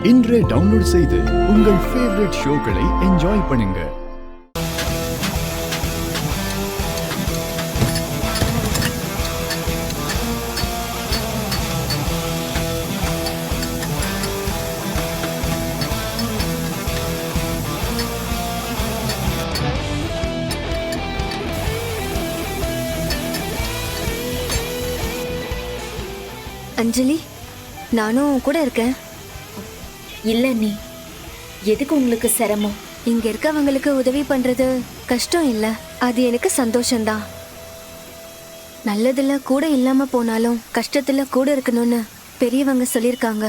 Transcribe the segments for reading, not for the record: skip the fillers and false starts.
இன்றே டவுன்லோட் செய்து உங்கள் ஃபேவரட் ஷோக்களை என்ஜாய் பண்ணுங்க. அஞ்சலி, நானும் கூட இருக்கேன். இல்ல நீ எதுக்கு உங்களுக்கு சிரமம்? இங்க இருக்கவங்களுக்கு உதவி பண்றது கஷ்டம் இல்ல, அது எனக்கு சந்தோஷம்தான். நல்லதுல கூட இல்லாம போனாலும் கஷ்டத்துல கூட இருக்கணும்னு பெரியவங்க சொல்லிருக்காங்க.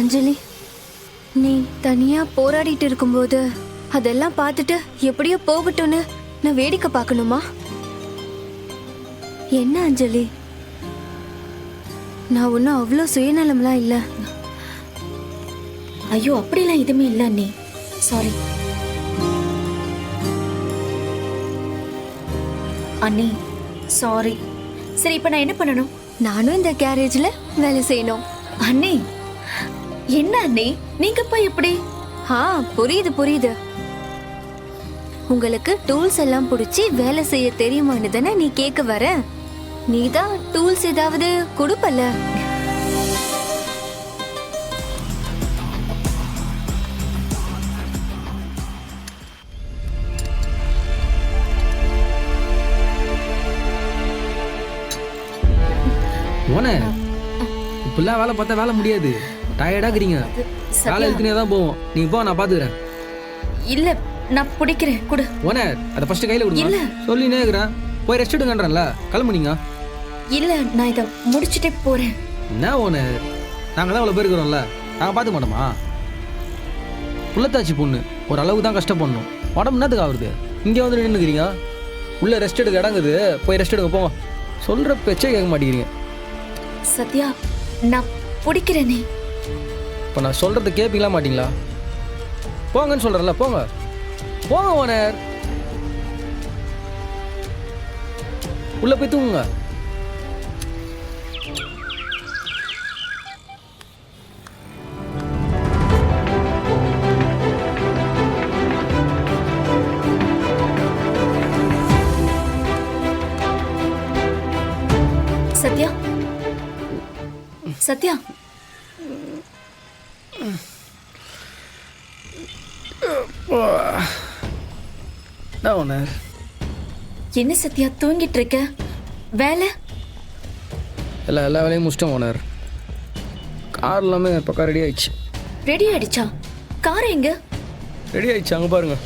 அஞ்சலி, நீ தனியா போராடிட்டு இருக்கும்போது அதெல்லாம் பார்த்துட்டு எப்படியோ போகட்டும்னு நான் வேடிக்கை பார்க்கணுமா? என்ன அஞ்சலி, நான் ஒன்னும் அவ்வளோ சுயநலம்லாம் இல்ல. ஐயோ, அப்படிலாம் எதுவுமே இல்ல நீ. சாரி அண்ணி, சாரி. சரி, இப்ப நான் என்ன பண்ணணும்? நானும் இந்த கேரேஜ்ல வேலை செய்யணும். அண்ணி, என்ன அண்ணி நீங்க போய் எப்படி? புரியுது புரியுது. உங்களுக்கு டூல்ஸ் எல்லாம் பிடிச்சி வேலை செய்ய தெரியுமான்னு தானே நீ கேட்க வர. நீதான் டூல்ஸ் ஏதாவது கொடுப்பல. இப்பெல்லாம் வேலை பார்த்தா வேலை முடியாது, டயர்டாக்குறீங்க. வேலை இருக்குன்னே தான் போவோம். நீங்க போ, நான் பாத்துக்கிறேன். இல்ல, நான் பிடிக்கிறேன், கொடு. ஓனர், அதை ஃபர்ஸ்ட் கையில கொடுங்க. சொல்லினே இருக்கிறேன், போய் ரெஸ்ட் எடுங்கன்றல. கிளம்புனீங்க? இல்ல, நான் இதை முடிச்சுட்டே போறேன். என்ன ஓனர், நாங்க தான் அவ்வளவு பேர் இருக்கிறோம்ல, நாங்க பார்த்துக்க மாட்டோமா? புள்ளத்தாச்சி பொண்ணு ஒரு அளவுக்கு தான் கஷ்டப்படணும். உடம்பு என்னத்துக்கு ஆகுது? இங்கே வந்து நின்றுக்கிறீங்க. உள்ள ரெஸ்ட் எடுக்க இடங்குது, போய் ரெஸ்ட் எடுக்க போங்க. சொல்ற பேச்சே கேட்க மாட்டேங்கிறீங்க. சத்யா, நான் பிடிக்கிறேனே. இப்போ நான் சொல்றது கேட்பீங்களா மாட்டீங்களா? போங்கன்னு சொல்றல, போங்க போங்க ஓனர். உள்ள போய் தூங்குங்க. சத்யா, சத்யா, என்ன சத்யா தூங்கிட்டு இருக்க? வேலை எல்லா வேலையும் முடிச்சிட்டோம் ஓனர். கார் எல்லாமே பக்கம் ரெடி ஆயிடுச்சு. ரெடி ஆயிடுச்சா? கார் எங்க? ரெடி ஆயிடுச்சு, அங்கே பாருங்க.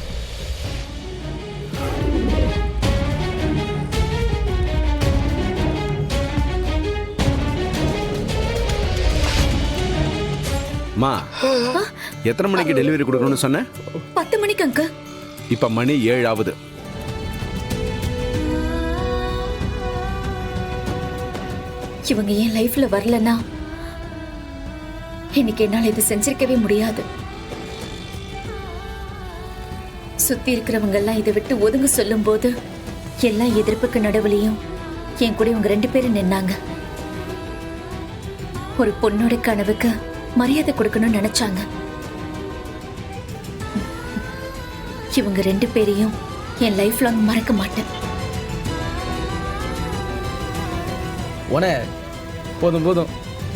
மா, எத்தனை மணிக்கு டெலிவரி கொடுக்கணும்னு சொன்ன? 10 மணிக்கு அங்க. இப்ப மணி 7 ஆகுது. இவங்க என் லைஃப்ல வரலன்னா இன்னைக்கு என்னால இது செஞ்சிருக்கவே முடியாது. சுத்தி இருக்கிறவங்க எல்லாம் இதை விட்டு ஒதுங்க சொல்லும் போது எல்லா எதிர்ப்புக்கு நடுவுலையும் என் கூட இவங்க 2 பேரும் நின்னாங்க. ஒரு பொண்ணோட கனவுக்கு மரியாதை கொடுக்கணும்னு நினைச்சாங்க. இவங்க 2 பேரையும் என் லைஃப் லாங் மறக்க மாட்டேன். ஓனர், போதும் போதும்.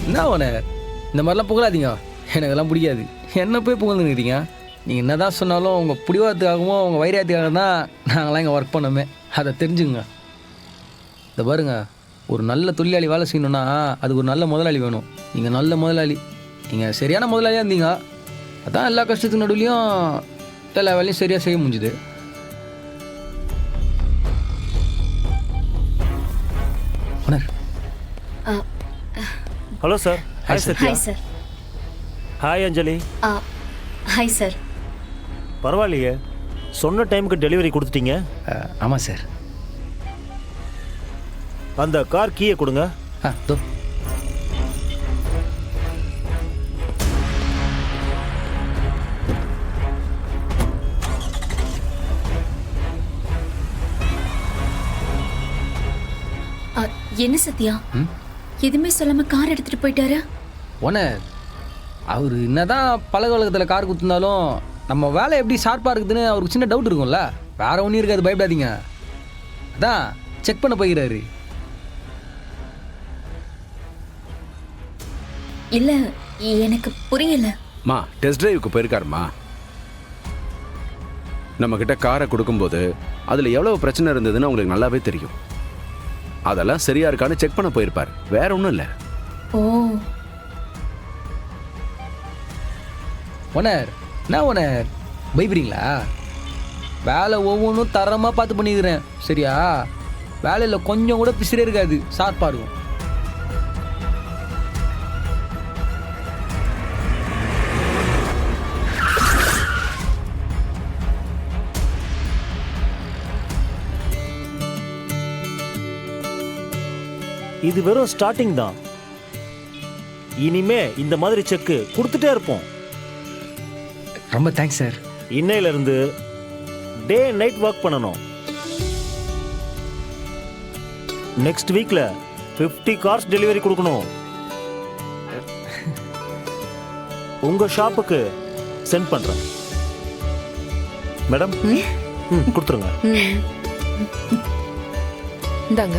என்ன ஓனர், இந்த மாதிரிலாம் புகழாதீங்க. எனக்கு அதெல்லாம் பிடிக்காது. என்ன போய் புகழ்ந்துக்கிறீங்க? நீங்கள் என்ன தான் சொன்னாலும் உங்கள் பிடிவாதத்துக்காகவும் உங்கள் வைராயத்துக்காக தான் நாங்களாம் இங்கே ஒர்க் பண்ணோமே. அதை தெரிஞ்சுங்க. இதை பாருங்க, ஒரு நல்ல தொழிலாளி வேலை செய்யணுன்னா அதுக்கு ஒரு நல்ல முதலாளி வேணும். நீங்கள் நல்ல முதலாளி, நீங்கள் சரியான முதலாளியாக இருந்தீங்க. அதான் எல்லா கஷ்டத்துக்கு நடுவுலையும் எல்லா வேலையும் சரியாக செய்ய முடிஞ்சுது. Owner. Hello sir. Hi Sathya. Hi sir. Hi Anjali. Hi sir. பரவாயில்லையே, சொன்ன டைமுக்கு டெலிவரி கொடுத்துட்டீங்க. ஆமாம் சார். அந்த கார் கீயை கொடுங்க. தோ. என்ன சத்யா, எதுவுமே சொல்லாம கார் எடுத்துட்டு போயிட்டாரு. ஓனர் அவர் என்னதான் பழக வழக்கத்தில் கார் குத்துனாலும் நம்ம வேலை எப்படி ஷார்ப்பாக இருக்குதுன்னு அவருக்கு சின்ன டவுட் இருக்கும்ல. வேற ஒன்றும் இருக்காது, பயப்படாதீங்க. அதான் செக் பண்ண போகிறாரு. இல்ல, எனக்கு புரியல. மா டெஸ்ட் டிரைவுக்கு போயிருக்காருமா. நம்ம கிட்ட காரை கொடுக்கும்போது அதில் எவ்வளவு பிரச்சனை இருந்ததுன்னு உங்களுக்கு நல்லாவே தெரியும். அதெல்லாம் சரியா இருக்கான்னு செக் பண்ண போயிருப்பார், வேற ஒன்றும் இல்லை. ஓ, ஓனர் என்ன ஓனர் பயப்படுறீங்களா? வேலை ஒவ்வொன்றும் தரமாக பார்த்து பண்ணிக்கிறேன், சரியா? வேலையில் கொஞ்சம் கூட பிசிறே இருக்காது, ஷார்ப்பாக இருக்கும். இது வெறும் ஸ்டார்டிங் தான். இனிமே இந்த மாதிரி செக்கு கொடுத்துட்டே இருப்போம். ரொம்ப தேங்க்ஸ் சார். இன்னையில இருந்து டே அண்ட் நைட் ஒர்க் பண்ணணும். நெக்ஸ்ட் வீக்ல 50 கார்ஸ் டெலிவரி கொடுக்கணும். உங்க ஷாப்புக்கு சென்ட் பண்றேன். மேடம் கொடுத்துருங்க. இந்தாங்க.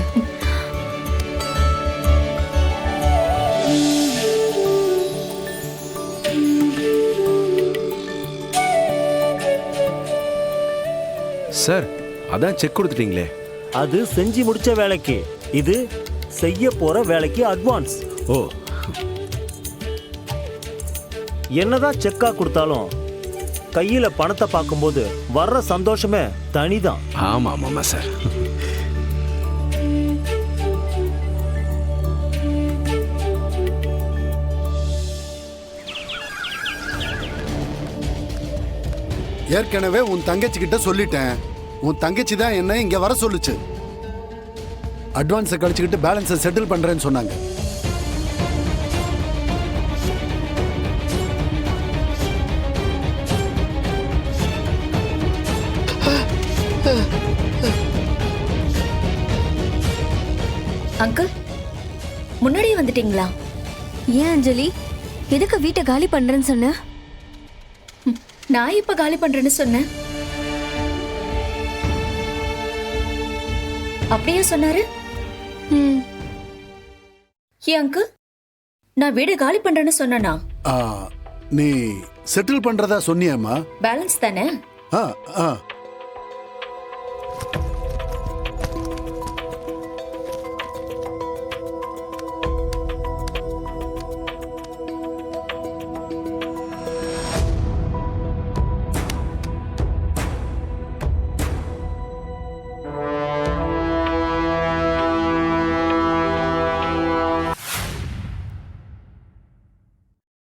சார் அதான் செக் கொடுத்துட்டீங்களே. அது செஞ்சு முடிச்ச வேலைக்கு, இது செய்ய போற வேலைக்கு அட்வான்ஸ். ஓ, என்னதான் செக்கா கொடுத்தாலும் கையில பணத்தை பார்க்கும்போது வர்ற சந்தோஷமே தனிதான். ஆமாம் ஆமாம் சார். ஏற்கனவே உன் தங்கச்சி கிட்ட சொல்லிட்டேன். உன் தங்கச்சி தான் என்ன இங்க வர சொல்லுச்சு. அட்வான்ஸை கழிச்சுக்கிட்டு பேலன்ஸை செட்டில் பண்றேன்னு சொன்னாங்க. அங்கிள், முன்னாடியே வந்துட்டீங்களா? ஏன் அஞ்சலி, எதுக்கு வீட்டை காலி பண்றேன்னு சொன்ன? நான் இப்ப காலி பண்றேன்னு சொன்னேன். அப்படியே சொன்னாரு. ம், ஏன் அங்கிள், நான் வீடு காலி பண்றேன்னு சொன்னனா? நீ செட்டில் பண்றதா சொன்னியம்மா? பேலன்ஸ் தானே? ஆ, ஆ.